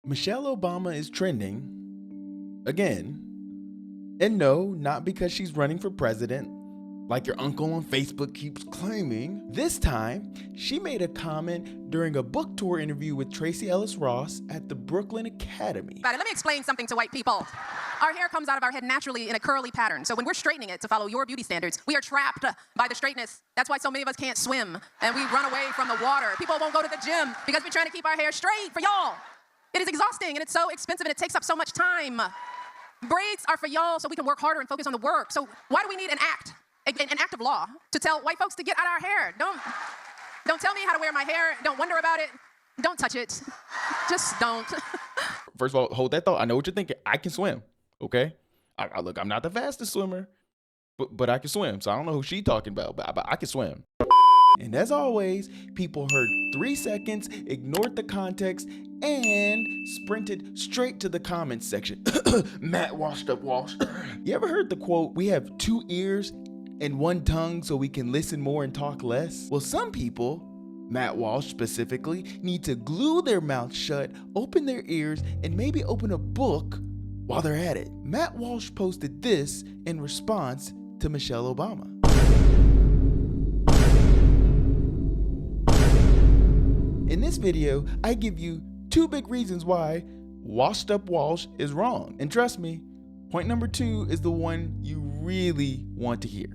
Michelle Obama is trending again. And no, not because she's running for president, like your uncle on Facebook keeps claiming. This time, she made a comment during a book tour interview with Tracee Ellis Ross at the Brooklyn Academy. Let me explain something to white people. Our hair comes out of our head naturally in a curly pattern. So when we're straightening it to follow your beauty standards, we are trapped by the straightness. That's why so many of us can't swim and we run away from the water. People won't go to the gym because we're trying to keep our hair straight for y'all. It is exhausting and it's so expensive and it takes up so much time. Braids are for y'all so we can work harder and focus on the work. So why do we need an act of law to tell white folks to get out our hair? Don't tell me how to wear my hair. Don't wonder about it. Don't touch it. Just don't. First of all, hold that thought. I know what you're thinking. I can swim, okay? Look, I'm not the fastest swimmer, but I can swim. So I don't know who she's talking about, but I can swim. And as always, people heard 3 seconds, ignored the context, and sprinted straight to the comments section. Matt Walsh. You ever heard the quote, "We have 2 ears and 1 tongue so we can listen more and talk less"? Well, some people, Matt Walsh specifically, need to glue their mouth shut, open their ears, and maybe open a book while they're at it. Matt Walsh posted this in response to Michelle Obama. In this video, I give you 2 big reasons why Washed Up Walsh is wrong. And trust me, point number 2 is the one you really want to hear.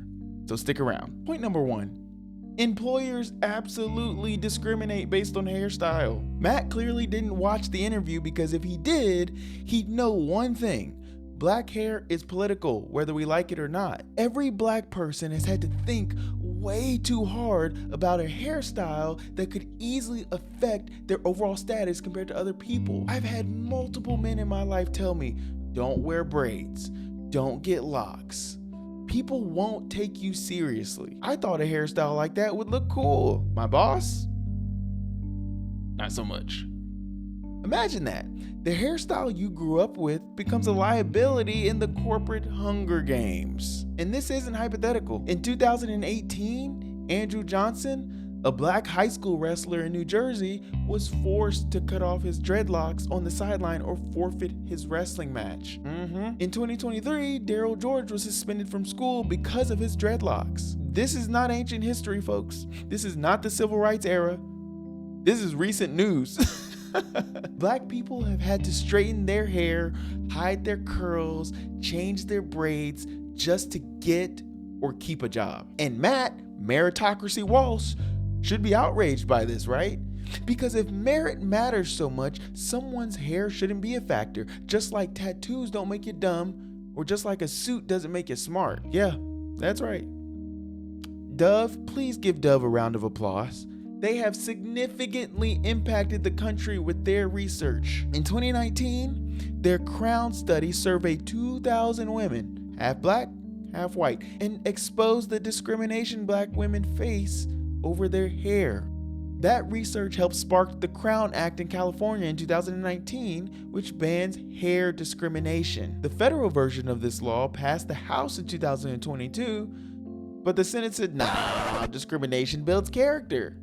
So stick around. Point number 1. Employers absolutely discriminate based on hairstyle. Matt clearly didn't watch the interview because if he did, he'd know one thing. Black hair is political, whether we like it or not. Every black person has had to think way too hard about a hairstyle that could easily affect their overall status compared to other people. I've had multiple men in my life tell me, don't wear braids, don't get locks. People won't take you seriously. I thought a hairstyle like that would look cool. My boss? Not so much. Imagine that. The hairstyle you grew up with becomes a liability in the corporate Hunger Games. And this isn't hypothetical. In 2018, Andrew Johnson, a black high school wrestler in New Jersey, was forced to cut off his dreadlocks on the sideline or forfeit his wrestling match. In 2023, Daryl George was suspended from school because of his dreadlocks. This is not ancient history, folks. This is not the civil rights era. This is recent news. Black people have had to straighten their hair, hide their curls, change their braids just to get or keep a job. And Matt, Meritocracy Walsh, should be outraged by this, right? Because if merit matters so much, someone's hair shouldn't be a factor, just like tattoos don't make you dumb, or just like a suit doesn't make you smart. Yeah, that's right. Dove, please give Dove a round of applause. They have significantly impacted the country with their research. In 2019, their Crown study surveyed 2,000 women, half black, half white, and exposed the discrimination black women face over their hair. That research helped spark the Crown Act in California in 2019, which bans hair discrimination. The federal version of this law passed the House in 2022, but the Senate said, nah, discrimination builds character.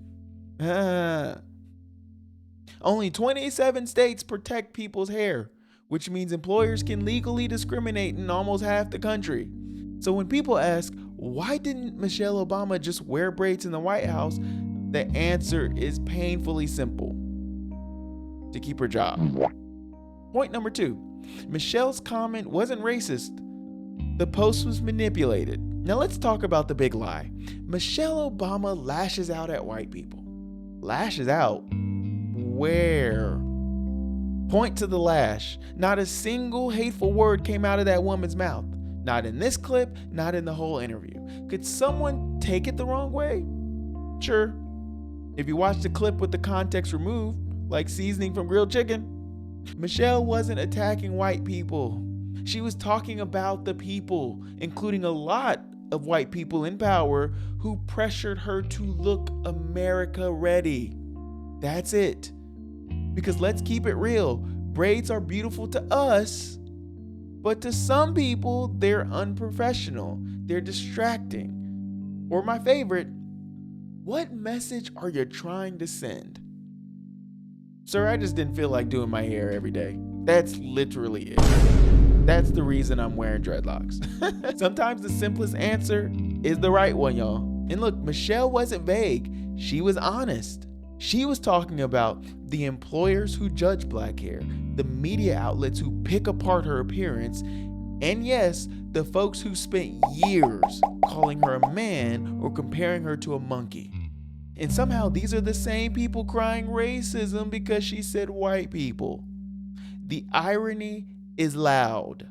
Only 27 states protect people's hair, which means employers can legally discriminate in almost half the country. So when people ask, why didn't Michelle Obama just wear braids in the White House? The answer is painfully simple: to keep her job. Point number 2, Michelle's comment wasn't racist. The post was manipulated. Now let's talk about the big lie. Michelle Obama lashes out at white people. Lashes out? Where? Point to the lash. Not a single hateful word came out of that woman's mouth. Not in this clip, not in the whole interview. Could someone take it the wrong way? Sure. If you watch the clip with the context removed, like seasoning from grilled chicken, Michelle wasn't attacking white people. She was talking about the people, including a lot of white people in power who pressured her to look America ready. That's it. Because let's keep it real, braids are beautiful to us, but to some people, they're unprofessional, they're distracting. Or my favorite, what message are you trying to send? Sir, I just didn't feel like doing my hair every day. That's literally it. That's the reason I'm wearing dreadlocks. Sometimes the simplest answer is the right one, y'all. And look, Michelle wasn't vague. She was honest. She was talking about the employers who judge black hair, the media outlets who pick apart her appearance, and yes, the folks who spent years calling her a man or comparing her to a monkey. And somehow these are the same people crying racism because she said white people. The irony is loud.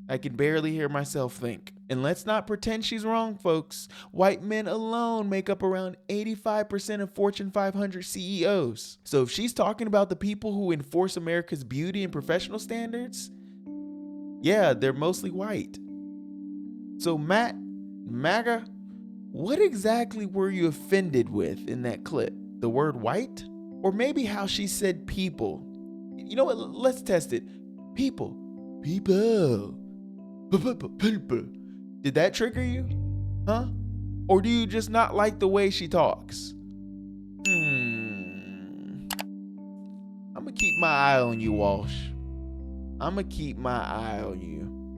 I can barely hear myself think. And let's not pretend she's wrong, folks. White men alone make up around 85% of Fortune 500 CEOs. So if she's talking about the people who enforce America's beauty and professional standards, yeah, they're mostly white. So Matt, MAGA, what exactly were you offended with in that clip? The word white? Or maybe how she said people? You know what? Let's test it. People. People. Did that trigger you? Huh? Or do you just not like the way she talks? I'm gonna keep my eye on you, Walsh. I'm gonna keep my eye on you.